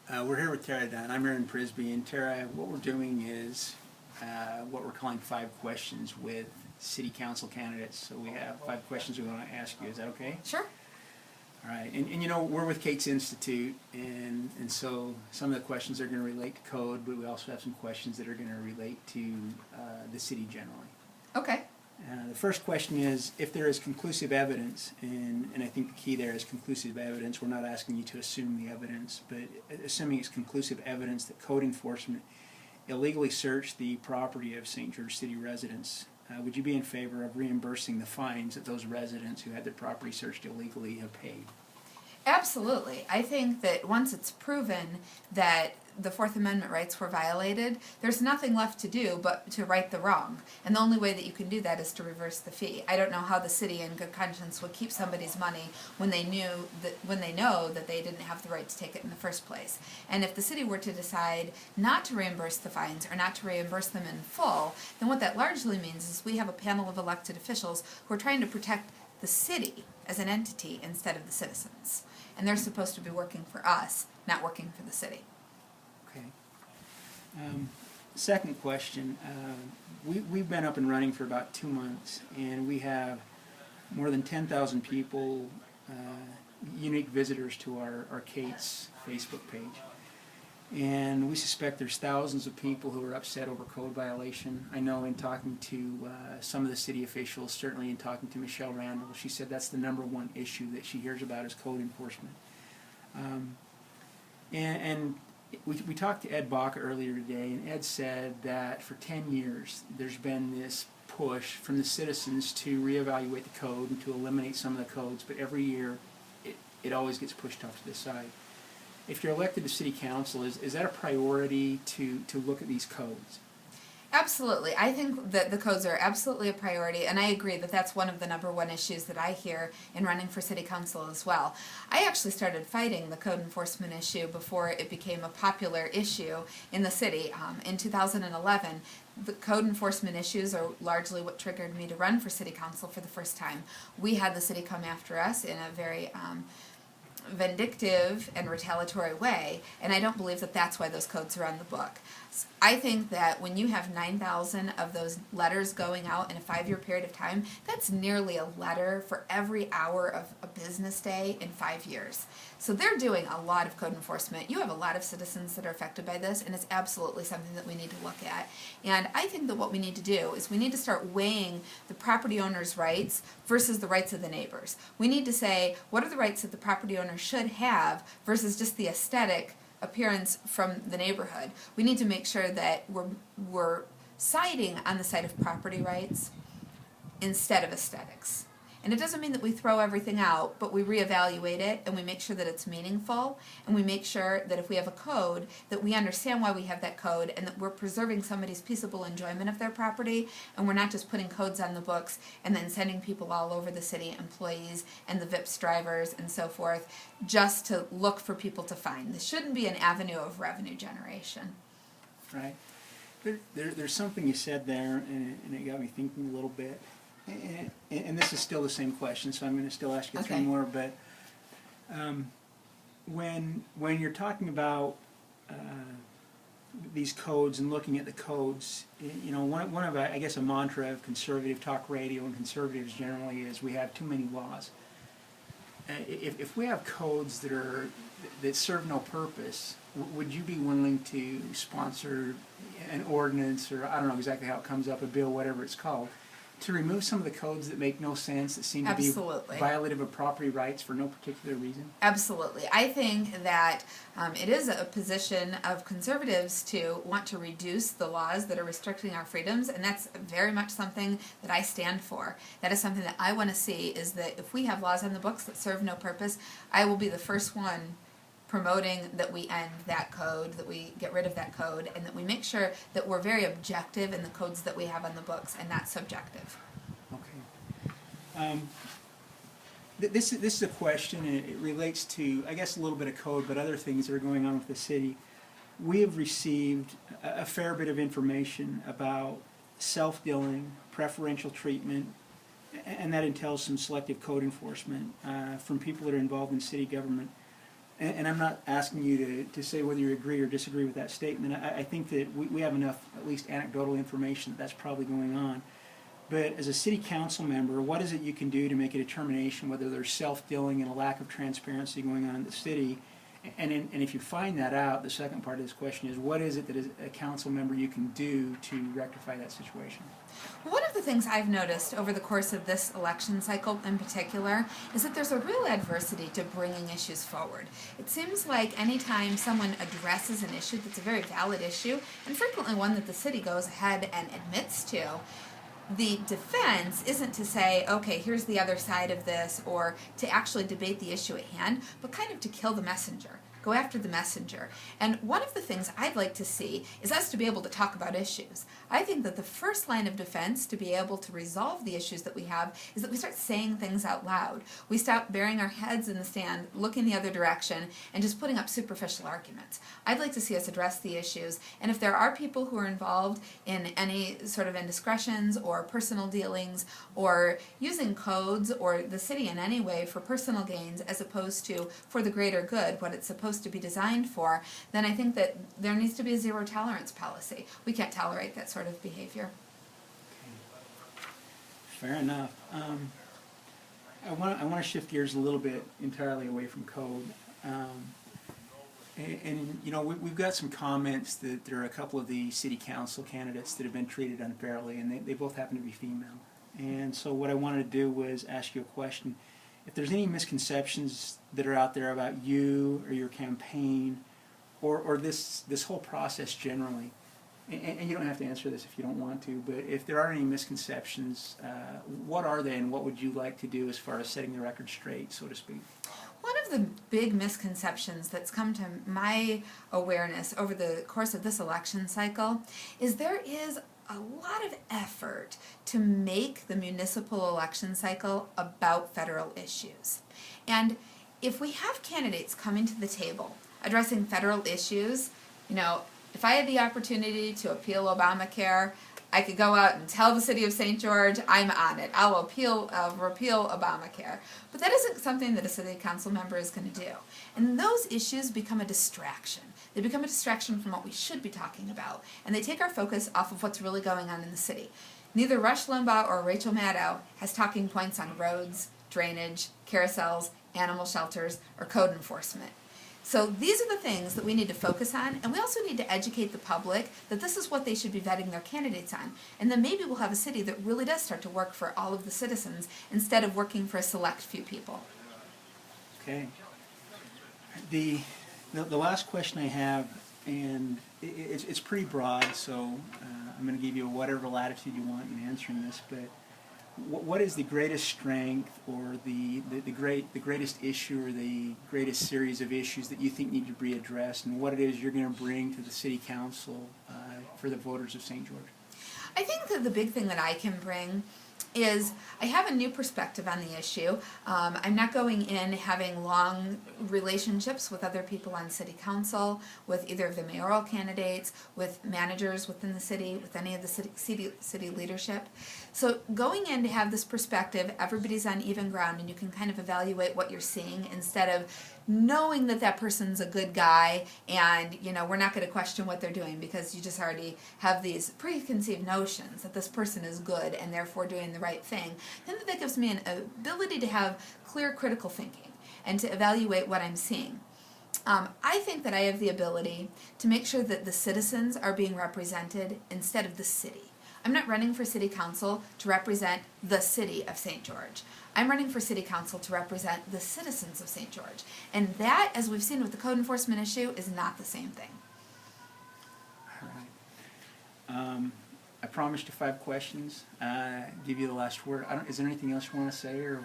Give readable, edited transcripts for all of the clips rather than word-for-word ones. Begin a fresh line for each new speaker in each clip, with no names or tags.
We're here with Tara Dunn. I'm Aaron Prisby, and Tara, what we're doing is what we're calling 5 questions with city council candidates. So we have 5 questions we want to ask you. Is that okay?
Sure.
All right. And you know, we're with Kate's Institute, and so some of the questions are going to relate to code, but we also have some questions that are going to relate to the city generally.
Okay.
The first question is, if there is conclusive evidence, and I think the key there is conclusive evidence. We're not asking you to assume the evidence, but assuming it's conclusive evidence that code enforcement illegally searched the property of St. George City residents, would you be in favor of reimbursing the fines that those residents who had their property searched illegally have paid?
Absolutely. I think that once it's proven that the Fourth Amendment rights were violated, there's nothing left to do but to right the wrong. And the only way that you can do that is to reverse the fee. I don't know how the city in good conscience would keep somebody's money when they know that they didn't have the right to take it in the first place. And if the city were to decide not to reimburse the fines or not to reimburse them in full, then what that largely means is we have a panel of elected officials who are trying to protect the city as an entity instead of the citizens. And they're supposed to be working for us, not working for the city.
Okay. Second question. We've been up and running for about 2 months, and we have more than 10,000 people, unique visitors to our Kate's Facebook page. And we suspect there's thousands of people who are upset over code violation. I know in talking to some of the city officials, certainly in talking to Michelle Randall, she said that's the #1 issue that she hears about is code enforcement. And we talked to Ed Bach earlier today, and Ed said that for 10 years there's been this push from the citizens to reevaluate the code and to eliminate some of the codes, but every year it always gets pushed off to the side. If you're elected to city council, is that a priority to look at these codes?
Absolutely. I think that the codes are absolutely a priority, and I agree that that's one of the #1 issues that I hear in running for city council as well. I actually started fighting the code enforcement issue before it became a popular issue in the city. In 2011, the code enforcement issues are largely what triggered me to run for city council for the first time. We had the city come after us in a very vindictive and retaliatory way, and I don't believe that that's why those codes are on the book. I think that when you have 9,000 of those letters going out in a 5-year period of time, that's nearly a letter for every hour of a business day in 5 years. So they're doing a lot of code enforcement. You have a lot of citizens that are affected by this, and it's absolutely something that we need to look at. And I think that what we need to do is we need to start weighing the property owner's rights versus the rights of the neighbors. We need to say, what are the rights that the property owner should have versus just the aesthetic appearance from the neighborhood. We need to make sure that we're siding on the side of property rights instead of aesthetics. And it doesn't mean that we throw everything out, but we reevaluate it and we make sure that it's meaningful, and we make sure that if we have a code, that we understand why we have that code and that we're preserving somebody's peaceable enjoyment of their property, and we're not just putting codes on the books and then sending people all over the city, employees and the VIPS drivers and so forth, just to look for people to fine. This shouldn't be an avenue of revenue generation.
Right. There's something you said there, and it got me thinking a little bit. And this is still the same question, so I'm going to still ask you 3 more. But when you're talking about these codes and looking at the codes, you know, one of I guess a mantra of conservative talk radio and conservatives generally is we have too many laws. If we have codes that serve no purpose, would you be willing to sponsor an ordinance, or I don't know exactly how it comes up, a bill, whatever it's called, to remove some of the codes that make no sense, that seem to be violative of property rights for no particular reason?
Absolutely. I think that it is a position of conservatives to want to reduce the laws that are restricting our freedoms, and that's very much something that I stand for. That is something that I want to see, is that if we have laws on the books that serve no purpose, I will be the first one promoting that we end that code, that we get rid of that code, and that we make sure that we're very objective in the codes that we have on the books and not subjective.
Okay. This is a question, and it relates to, I guess, a little bit of code, but other things that are going on with the city. We have received a fair bit of information about self-dealing, preferential treatment, and that entails some selective code enforcement from people that are involved in city government. and I'm not asking you to say whether you agree or disagree with that statement. I think that we have enough, at least anecdotal information, that that's probably going on. But as a city council member, what is it you can do to make a determination whether there's self-dealing and a lack of transparency going on in the city? And if you find that out, the second part of this question is, what is it that as a council member you can do to rectify that situation?
One of the things I've noticed over the course of this election cycle in particular is that there's a real adversity to bringing issues forward. It seems like anytime someone addresses an issue that's a very valid issue, and frequently one that the city goes ahead and admits to, the defense isn't to say, okay, here's the other side of this, or to actually debate the issue at hand, but kind of to kill the messenger. Go after the messenger. And one of the things I'd like to see is us to be able to talk about issues. I think that the first line of defense to be able to resolve the issues that we have is that we start saying things out loud. We stop burying our heads in the sand, looking the other direction, and just putting up superficial arguments. I'd like to see us address the issues, and if there are people who are involved in any sort of indiscretions or personal dealings or using codes or the city in any way for personal gains as opposed to for the greater good, what it's supposed to be designed for, then I think that there needs to be a zero tolerance policy. We can't tolerate that sort of behavior.
Fair enough. I want to shift gears a little bit entirely away from code. And you know, we've got some comments that there are a couple of the city council candidates that have been treated unfairly, and they both happen to be female. And so what I wanted to do was ask you a question. If there's any misconceptions that are out there about you or your campaign or this whole process generally, and you don't have to answer this if you don't want to, but if there are any misconceptions, what are they and what would you like to do as far as setting the record straight, so to speak?
One of the big misconceptions that's come to my awareness over the course of this election cycle is there is a lot of effort to make the municipal election cycle about federal issues. And if we have candidates coming to the table addressing federal issues, you know, if I had the opportunity to appeal Obamacare, I could go out and tell the city of St. George, I'm on it. I'll repeal Obamacare. But that isn't something that a city council member is going to do. And those issues become a distraction. They become a distraction from what we should be talking about. And they take our focus off of what's really going on in the city. Neither Rush Limbaugh or Rachel Maddow has talking points on roads, drainage, carousels, animal shelters, or code enforcement. So these are the things that we need to focus on, and we also need to educate the public that this is what they should be vetting their candidates on. And then maybe we'll have a city that really does start to work for all of the citizens instead of working for a select few people.
Okay. The last question I have, and it's pretty broad, so I'm going to give you whatever latitude you want in answering this, but what is the greatest strength or the greatest issue or the greatest series of issues that you think need to be addressed, and what it is you're going to bring to the city council for the voters of St. George?
I think that the big thing that I can bring is I have a new perspective on the issue. I'm not going in having long relationships with other people on city council, with either of the mayoral candidates, with managers within the city, with any of the city leadership. So going in to have this perspective, everybody's on even ground and you can kind of evaluate what you're seeing instead of knowing that that person's a good guy and, you know, we're not going to question what they're doing because you just already have these preconceived notions that this person is good and therefore doing the right thing. Then that gives me an ability to have clear critical thinking and to evaluate what I'm seeing. I think that I have the ability to make sure that the citizens are being represented instead of the city. I'm not running for city council to represent the city of St. George. I'm running for city council to represent the citizens of St. George. And that, as we've seen with the code enforcement issue, is not the same thing.
All right. I promised you 5 questions. Give you the last word. Is there anything else you want to say, or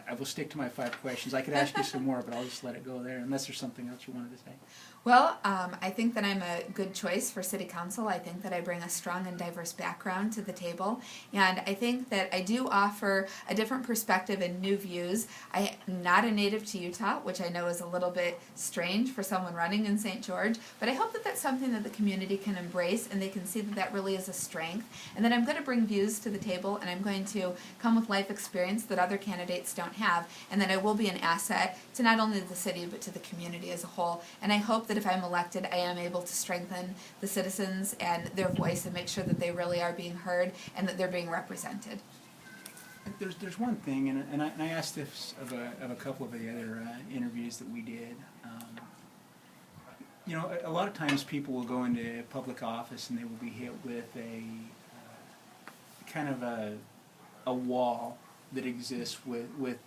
I will stick to my 5 questions. I could ask you some more, but I'll just let it go there, unless there's something else you wanted to say.
Well, I think that I'm a good choice for city council. I think that I bring a strong and diverse background to the table, and I think that I do offer a different perspective and new views. I'm not a native to Utah, which I know is a little bit strange for someone running in St. George, but I hope that that's something that the community can embrace and they can see that that really is a strength, and that I'm going to bring views to the table and I'm going to come with life experience that other candidates don't have, and that I will be an asset to not only the city but to the community as a whole. And I hope that if I'm elected, I am able to strengthen the citizens and their voice and make sure that they really are being heard and that they're being represented.
There's one thing, and I asked this of a couple of the other interviews that we did. You know, a lot of times people will go into public office and they will be hit with a kind of a wall that exists with